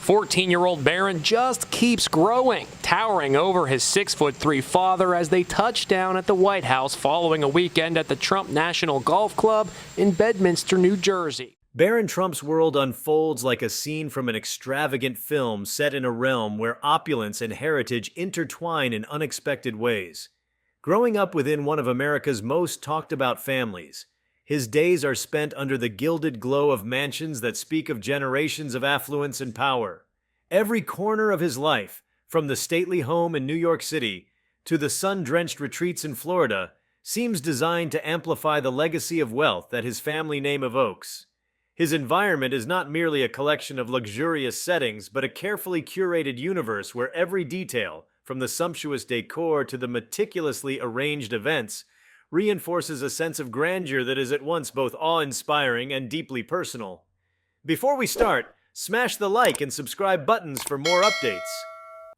14-year-old Barron just keeps growing, towering over his 6'3" father as they touch down at the White House following a weekend at the Trump National Golf Club in Bedminster, New Jersey. Barron Trump's world unfolds like a scene from an extravagant film set in a realm where opulence and heritage intertwine in unexpected ways. Growing up within one of America's most talked-about families, his days are spent under the gilded glow of mansions that speak of generations of affluence and power. Every corner of his life, from the stately home in New York City to the sun-drenched retreats in Florida, seems designed to amplify the legacy of wealth that his family name evokes. His environment is not merely a collection of luxurious settings, but a carefully curated universe where every detail, from the sumptuous decor to the meticulously arranged events, reinforces a sense of grandeur that is at once both awe-inspiring and deeply personal. Before we start, smash the like and subscribe buttons for more updates.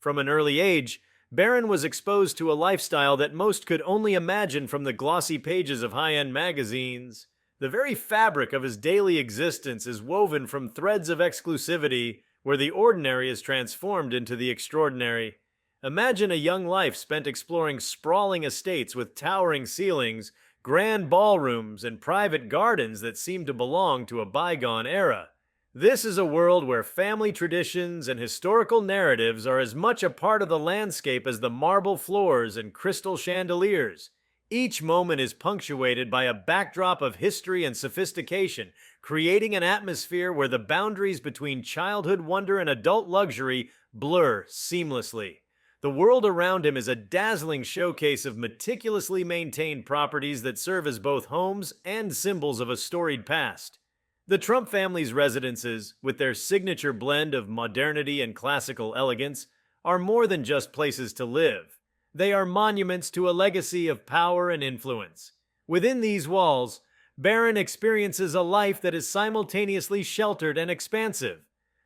From an early age, Barron was exposed to a lifestyle that most could only imagine from the glossy pages of high-end magazines. The very fabric of his daily existence is woven from threads of exclusivity, where the ordinary is transformed into the extraordinary. Imagine a young life spent exploring sprawling estates with towering ceilings, grand ballrooms, and private gardens that seem to belong to a bygone era. This is a world where family traditions and historical narratives are as much a part of the landscape as the marble floors and crystal chandeliers. Each moment is punctuated by a backdrop of history and sophistication, creating an atmosphere where the boundaries between childhood wonder and adult luxury blur seamlessly. The world around him is a dazzling showcase of meticulously maintained properties that serve as both homes and symbols of a storied past. The Trump family's residences, with their signature blend of modernity and classical elegance, are more than just places to live. They are monuments to a legacy of power and influence. Within these walls, Barron experiences a life that is simultaneously sheltered and expansive.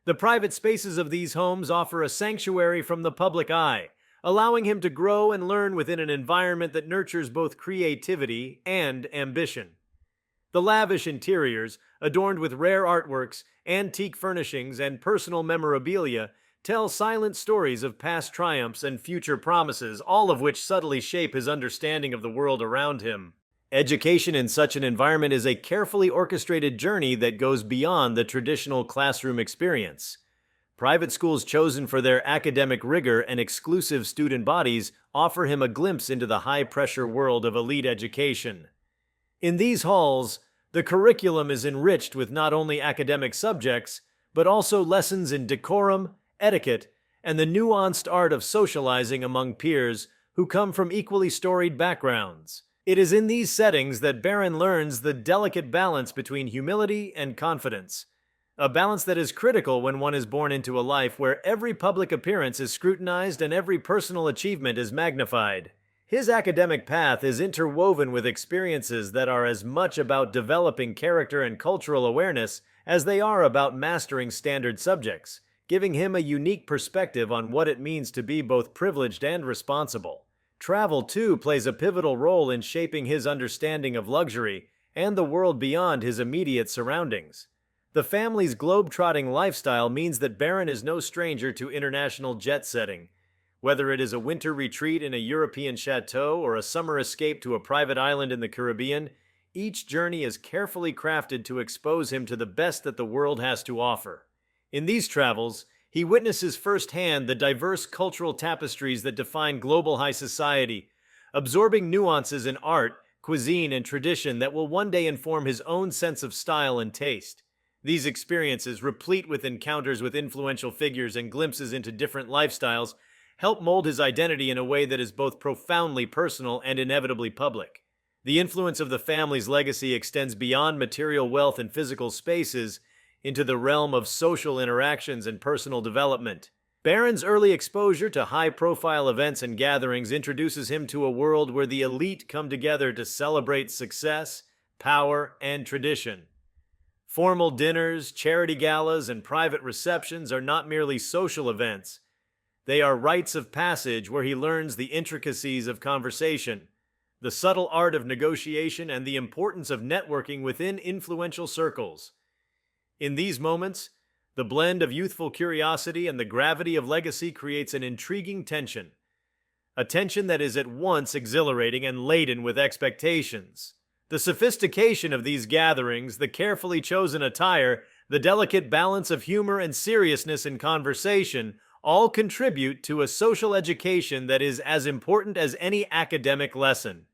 The private spaces of these homes offer a sanctuary from the public eye, allowing him to grow and learn within an environment that nurtures both creativity and ambition. The lavish interiors, adorned with rare artworks, antique furnishings, and personal memorabilia, tell silent stories of past triumphs and future promises, all of which subtly shape his understanding of the world around him. Education in such an environment is a carefully orchestrated journey that goes beyond the traditional classroom experience. Private schools chosen for their academic rigor and exclusive student bodies offer him a glimpse into the high-pressure world of elite education. In these halls, the curriculum is enriched with not only academic subjects, but also lessons in decorum, etiquette, and the nuanced art of socializing among peers who come from equally storied backgrounds. It is in these settings that Barron learns the delicate balance between humility and confidence, a balance that is critical when one is born into a life where every public appearance is scrutinized and every personal achievement is magnified. His academic path is interwoven with experiences that are as much about developing character and cultural awareness as they are about mastering standard subjects, giving him a unique perspective on what it means to be both privileged and responsible. Travel, too, plays a pivotal role in shaping his understanding of luxury and the world beyond his immediate surroundings. The family's globe-trotting lifestyle means that Barron is no stranger to international jet-setting. Whether it is a winter retreat in a European chateau or a summer escape to a private island in the Caribbean, each journey is carefully crafted to expose him to the best that the world has to offer. In these travels, he witnesses firsthand the diverse cultural tapestries that define global high society, absorbing nuances in art, cuisine, and tradition that will one day inform his own sense of style and taste. These experiences, replete with encounters with influential figures and glimpses into different lifestyles, help mold his identity in a way that is both profoundly personal and inevitably public. The influence of the family's legacy extends beyond material wealth and physical spaces into the realm of social interactions and personal development. Barron's early exposure to high-profile events and gatherings introduces him to a world where the elite come together to celebrate success, power, and tradition. Formal dinners, charity galas, and private receptions are not merely social events. They are rites of passage where he learns the intricacies of conversation, the subtle art of negotiation, and the importance of networking within influential circles. In these moments, The blend of youthful curiosity and the gravity of legacy creates an intriguing tension. A tension that is at once exhilarating and laden with expectations. The sophistication of these gatherings, the carefully chosen attire, the delicate balance of humor and seriousness in conversation all contribute to a social education that is as important as any academic lesson.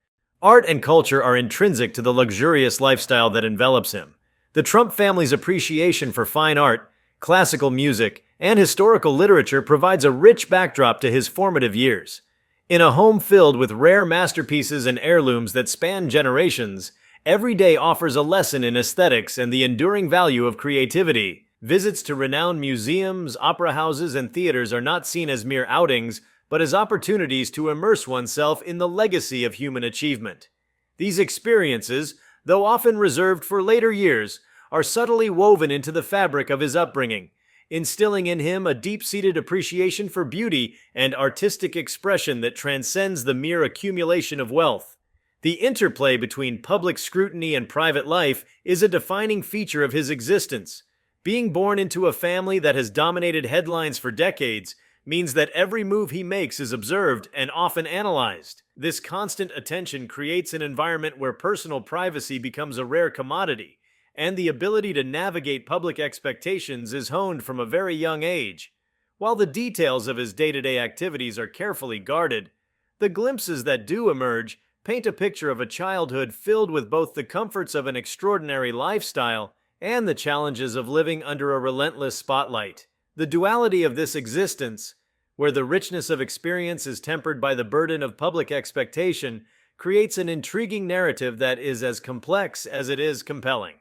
Art and culture are intrinsic to the luxurious lifestyle that envelops him. The Trump family's appreciation for fine art, classical music, and historical literature provides a rich backdrop to his formative years. In a home filled with rare masterpieces and heirlooms that span generations, every day offers a lesson in aesthetics and the enduring value of creativity. Visits to renowned museums, opera houses, and theaters are not seen as mere outings, but as opportunities to immerse oneself in the legacy of human achievement. These experiences, though often reserved for later years, are subtly woven into the fabric of his upbringing, instilling in him a deep-seated appreciation for beauty and artistic expression that transcends the mere accumulation of wealth. The interplay between public scrutiny and private life is a defining feature of his existence. Being born into a family that has dominated headlines for decades means that every move he makes is observed and often analyzed. This constant attention creates an environment where personal privacy becomes a rare commodity, and the ability to navigate public expectations is honed from a very young age. While the details of his day-to-day activities are carefully guarded, the glimpses that do emerge paint a picture of a childhood filled with both the comforts of an extraordinary lifestyle and the challenges of living under a relentless spotlight. The duality of this existence, where the richness of experience is tempered by the burden of public expectation, creates an intriguing narrative that is as complex as it is compelling.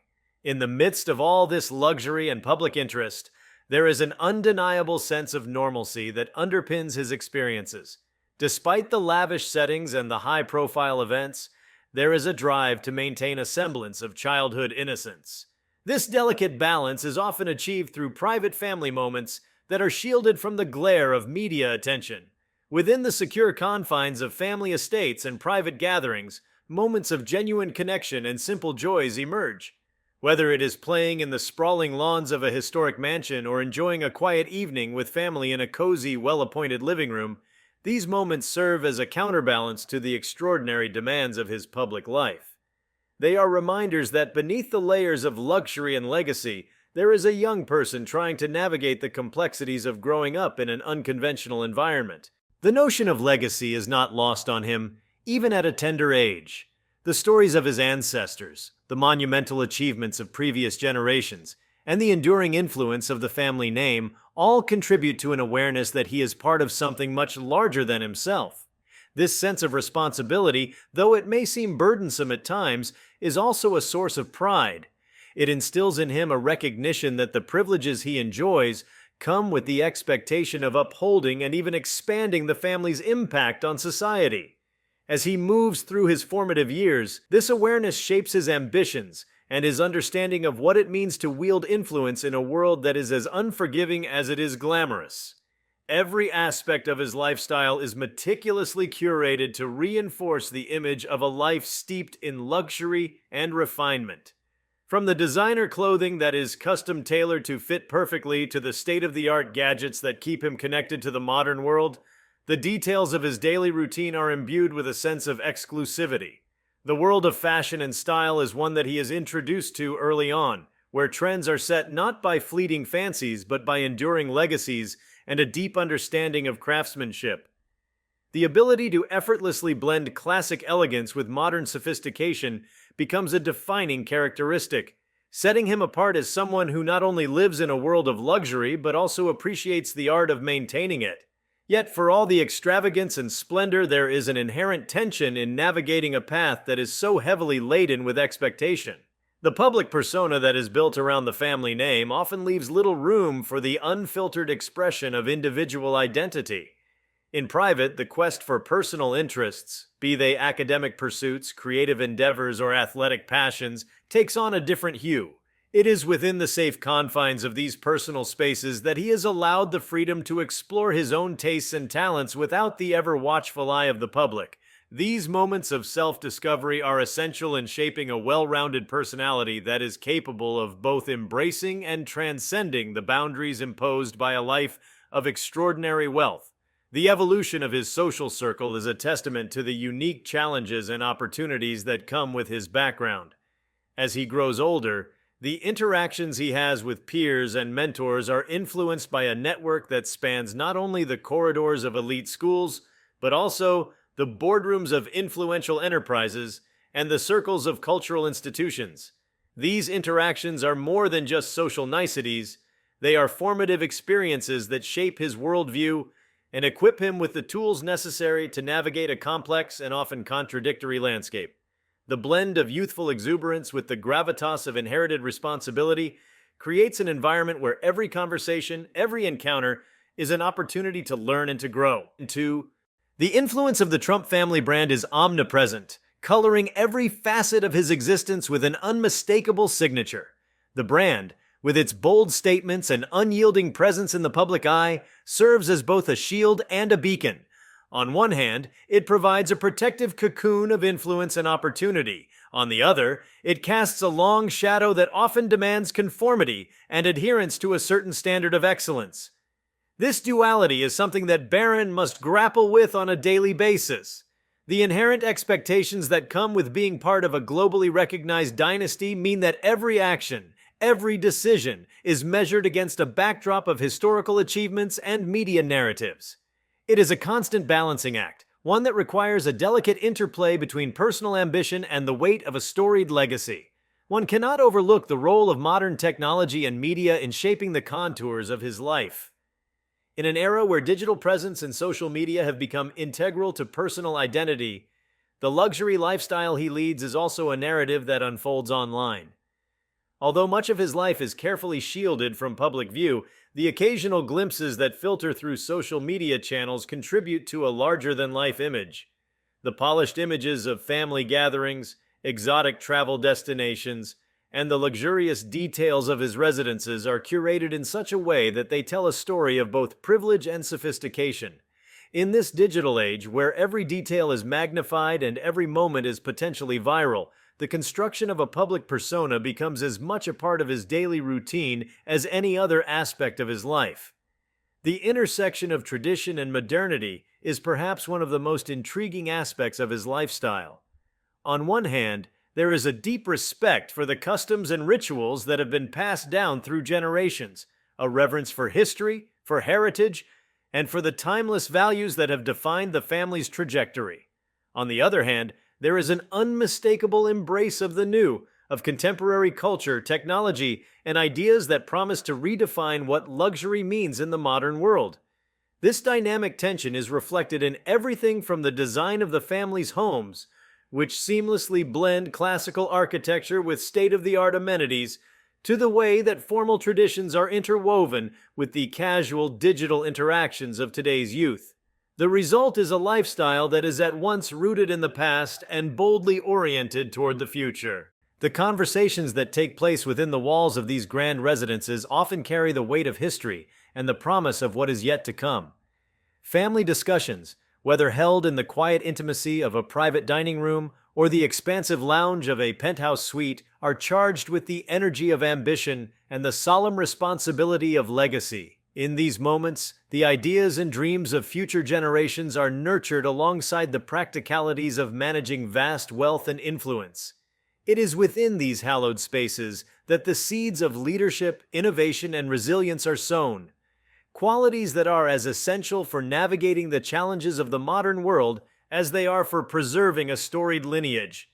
In the midst of all this luxury and public interest, there is an undeniable sense of normalcy that underpins his experiences. Despite the lavish settings and the high-profile events, there is a drive to maintain a semblance of childhood innocence. This delicate balance is often achieved through private family moments that are shielded from the glare of media attention. Within the secure confines of family estates and private gatherings, moments of genuine connection and simple joys emerge. Whether it is playing in the sprawling lawns of a historic mansion or enjoying a quiet evening with family in a cozy, well-appointed living room, these moments serve as a counterbalance to the extraordinary demands of his public life. They are reminders that beneath the layers of luxury and legacy, there is a young person trying to navigate the complexities of growing up in an unconventional environment. The notion of legacy is not lost on him, even at a tender age. The stories of his ancestors, the monumental achievements of previous generations, and the enduring influence of the family name all contribute to an awareness that he is part of something much larger than himself. This sense of responsibility, though it may seem burdensome at times, is also a source of pride. It instills in him a recognition that the privileges he enjoys come with the expectation of upholding and even expanding the family's impact on society. As he moves through his formative years, this awareness shapes his ambitions and his understanding of what it means to wield influence in a world that is as unforgiving as it is glamorous. Every aspect of his lifestyle is meticulously curated to reinforce the image of a life steeped in luxury and refinement. From the designer clothing that is custom-tailored to fit perfectly to the state-of-the-art gadgets that keep him connected to the modern world, the details of his daily routine are imbued with a sense of exclusivity. The world of fashion and style is one that he is introduced to early on, where trends are set not by fleeting fancies but by enduring legacies and a deep understanding of craftsmanship. The ability to effortlessly blend classic elegance with modern sophistication becomes a defining characteristic, setting him apart as someone who not only lives in a world of luxury but also appreciates the art of maintaining it. Yet for all the extravagance and splendor, there is an inherent tension in navigating a path that is so heavily laden with expectation. The public persona that is built around the family name often leaves little room for the unfiltered expression of individual identity. In private, the quest for personal interests, be they academic pursuits, creative endeavors, or athletic passions, takes on a different hue. It is within the safe confines of these personal spaces that he is allowed the freedom to explore his own tastes and talents without the ever-watchful eye of the public, These moments of self-discovery are essential in shaping a well-rounded personality that is capable of both embracing and transcending the boundaries imposed by a life of extraordinary wealth. The evolution of his social circle is a testament to the unique challenges and opportunities that come with his background. As he grows older, the interactions he has with peers and mentors are influenced by a network that spans not only the corridors of elite schools, but also the boardrooms of influential enterprises and the circles of cultural institutions. These interactions are more than just social niceties. They are formative experiences that shape his worldview and equip him with the tools necessary to navigate a complex and often contradictory landscape. The blend of youthful exuberance with the gravitas of inherited responsibility creates an environment where every conversation, every encounter, is an opportunity to learn and to grow. The influence of the Trump family brand is omnipresent, coloring every facet of his existence with an unmistakable signature. The brand, with its bold statements and unyielding presence in the public eye, serves as both a shield and a beacon. On one hand, it provides a protective cocoon of influence and opportunity. On the other, it casts a long shadow that often demands conformity and adherence to a certain standard of excellence. This duality is something that Barron must grapple with on a daily basis. The inherent expectations that come with being part of a globally recognized dynasty mean that every action, every decision, is measured against a backdrop of historical achievements and media narratives. It is a constant balancing act, one that requires a delicate interplay between personal ambition and the weight of a storied legacy. One cannot overlook the role of modern technology and media in shaping the contours of his life. In an era where digital presence and social media have become integral to personal identity, the luxury lifestyle he leads is also a narrative that unfolds online. Although much of his life is carefully shielded from public view, the occasional glimpses that filter through social media channels contribute to a larger-than-life image. The polished images of family gatherings, exotic travel destinations, and the luxurious details of his residences are curated in such a way that they tell a story of both privilege and sophistication. In this digital age, where every detail is magnified and every moment is potentially viral, the construction of a public persona becomes as much a part of his daily routine as any other aspect of his life. The intersection of tradition and modernity is perhaps one of the most intriguing aspects of his lifestyle. On one hand, there is a deep respect for the customs and rituals that have been passed down through generations, a reverence for history, for heritage, and for the timeless values that have defined the family's trajectory. On the other hand, there is an unmistakable embrace of the new, of contemporary culture, technology, and ideas that promise to redefine what luxury means in the modern world. This dynamic tension is reflected in everything from the design of the family's homes, which seamlessly blend classical architecture with state-of-the-art amenities, to the way that formal traditions are interwoven with the casual digital interactions of today's youth. The result is a lifestyle that is at once rooted in the past and boldly oriented toward the future. The conversations that take place within the walls of these grand residences often carry the weight of history and the promise of what is yet to come. Family discussions, whether held in the quiet intimacy of a private dining room or the expansive lounge of a penthouse suite, are charged with the energy of ambition and the solemn responsibility of legacy. In these moments, the ideas and dreams of future generations are nurtured alongside the practicalities of managing vast wealth and influence. It is within these hallowed spaces that the seeds of leadership, innovation, and resilience are sown, qualities that are as essential for navigating the challenges of the modern world as they are for preserving a storied lineage.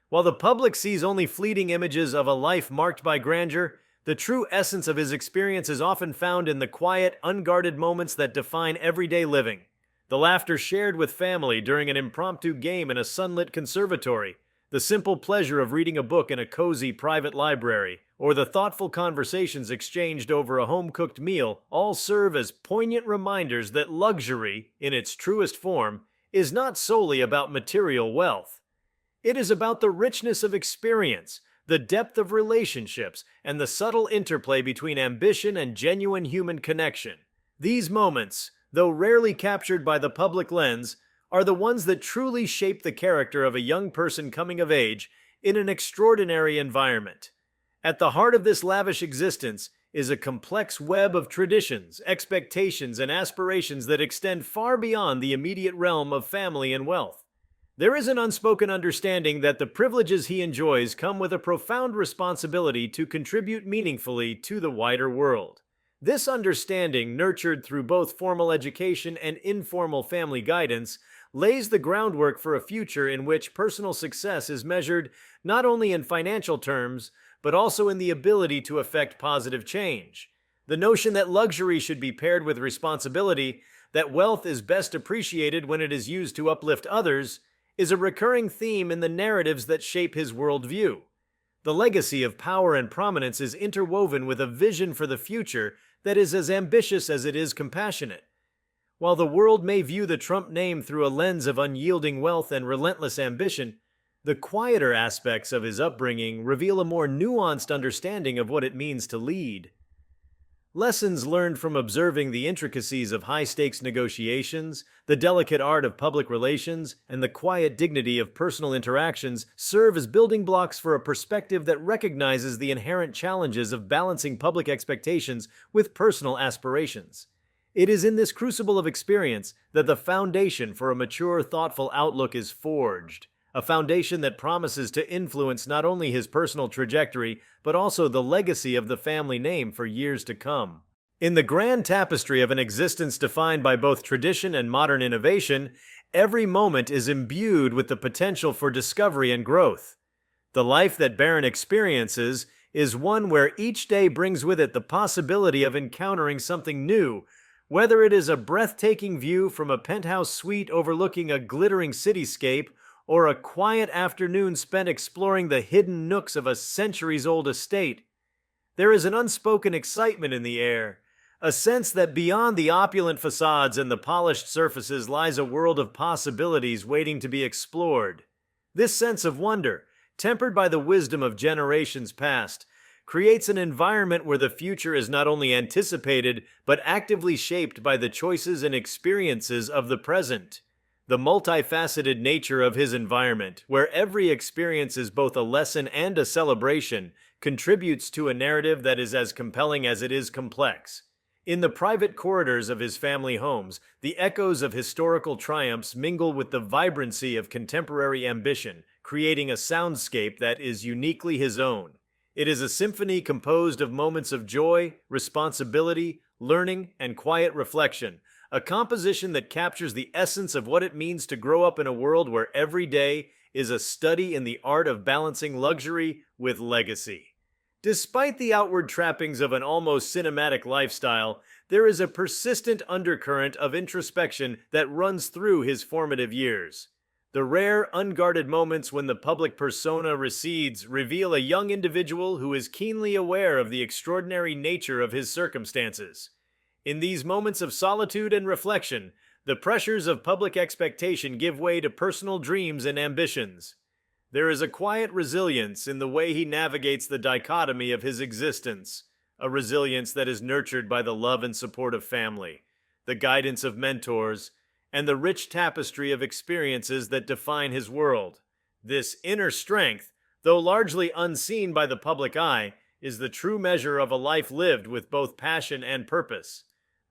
While the public sees only fleeting images of a life marked by grandeur, the true essence of his experience is often found in the quiet, unguarded moments that define everyday living. The laughter shared with family during an impromptu game in a sunlit conservatory, the simple pleasure of reading a book in a cozy private library, or the thoughtful conversations exchanged over a home-cooked meal all serve as poignant reminders that luxury, in its truest form, is not solely about material wealth. It is about the richness of experience, the depth of relationships, and the subtle interplay between ambition and genuine human connection. These moments, though rarely captured by the public lens, are the ones that truly shape the character of a young person coming of age in an extraordinary environment. At the heart of this lavish existence is a complex web of traditions, expectations, and aspirations that extend far beyond the immediate realm of family and wealth. There is an unspoken understanding that the privileges he enjoys come with a profound responsibility to contribute meaningfully to the wider world. This understanding, nurtured through both formal education and informal family guidance, lays the groundwork for a future in which personal success is measured not only in financial terms, but also in the ability to effect positive change. The notion that luxury should be paired with responsibility, that wealth is best appreciated when it is used to uplift others, is a recurring theme in the narratives that shape his worldview. The legacy of power and prominence is interwoven with a vision for the future that is as ambitious as it is compassionate. While the world may view the Trump name through a lens of unyielding wealth and relentless ambition, the quieter aspects of his upbringing reveal a more nuanced understanding of what it means to lead. Lessons learned from observing the intricacies of high-stakes negotiations, the delicate art of public relations, and the quiet dignity of personal interactions serve as building blocks for a perspective that recognizes the inherent challenges of balancing public expectations with personal aspirations. It is in this crucible of experience that the foundation for a mature, thoughtful outlook is forged, a foundation that promises to influence not only his personal trajectory, but also the legacy of the family name for years to come. In the grand tapestry of an existence defined by both tradition and modern innovation, every moment is imbued with the potential for discovery and growth. The life that Barron experiences is one where each day brings with it the possibility of encountering something new, whether it is a breathtaking view from a penthouse suite overlooking a glittering cityscape, or a quiet afternoon spent exploring the hidden nooks of a centuries-old estate. There is an unspoken excitement in the air, a sense that beyond the opulent facades and the polished surfaces lies a world of possibilities waiting to be explored. This sense of wonder, tempered by the wisdom of generations past, creates an environment where the future is not only anticipated, but actively shaped by the choices and experiences of the present. The multifaceted nature of his environment, where every experience is both a lesson and a celebration, contributes to a narrative that is as compelling as it is complex. In the private corridors of his family homes, the echoes of historical triumphs mingle with the vibrancy of contemporary ambition, creating a soundscape that is uniquely his own. It is a symphony composed of moments of joy, responsibility, learning, and quiet reflection, a composition that captures the essence of what it means to grow up in a world where every day is a study in the art of balancing luxury with legacy. Despite the outward trappings of an almost cinematic lifestyle, there is a persistent undercurrent of introspection that runs through his formative years. The rare, unguarded moments when the public persona recedes reveal a young individual who is keenly aware of the extraordinary nature of his circumstances. In these moments of solitude and reflection, the pressures of public expectation give way to personal dreams and ambitions. There is a quiet resilience in the way he navigates the dichotomy of his existence, a resilience that is nurtured by the love and support of family, the guidance of mentors, and the rich tapestry of experiences that define his world. This inner strength, though largely unseen by the public eye, is the true measure of a life lived with both passion and purpose.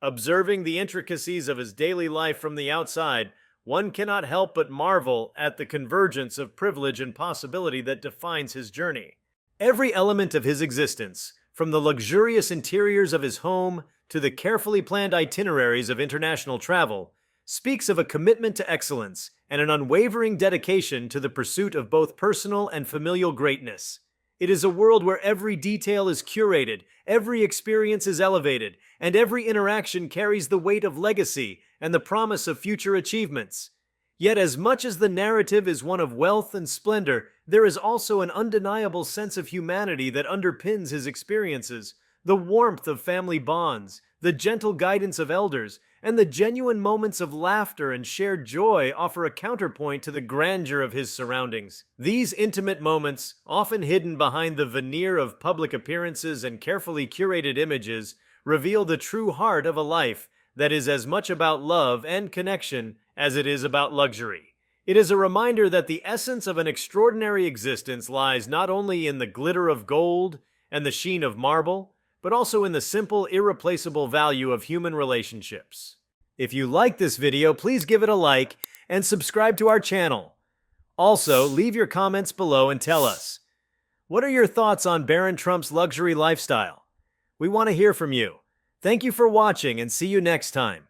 Observing the intricacies of his daily life from the outside, one cannot help but marvel at the convergence of privilege and possibility that defines his journey. Every element of his existence, from the luxurious interiors of his home to the carefully planned itineraries of international travel, speaks of a commitment to excellence and an unwavering dedication to the pursuit of both personal and familial greatness. It is a world where every detail is curated, every experience is elevated, and every interaction carries the weight of legacy and the promise of future achievements. Yet as much as the narrative is one of wealth and splendor, there is also an undeniable sense of humanity that underpins his experiences. The warmth of family bonds, the gentle guidance of elders, and the genuine moments of laughter and shared joy offer a counterpoint to the grandeur of his surroundings. These intimate moments, often hidden behind the veneer of public appearances and carefully curated images, reveal the true heart of a life that is as much about love and connection as it is about luxury. It is a reminder that the essence of an extraordinary existence lies not only in the glitter of gold and the sheen of marble, but also in the simple, irreplaceable value of human relationships. If you like this video, please give it a like and subscribe to our channel. Also, leave your comments below and tell us, what are your thoughts on Barron Trump's luxury lifestyle? We want to hear from you. Thank you for watching and see you next time.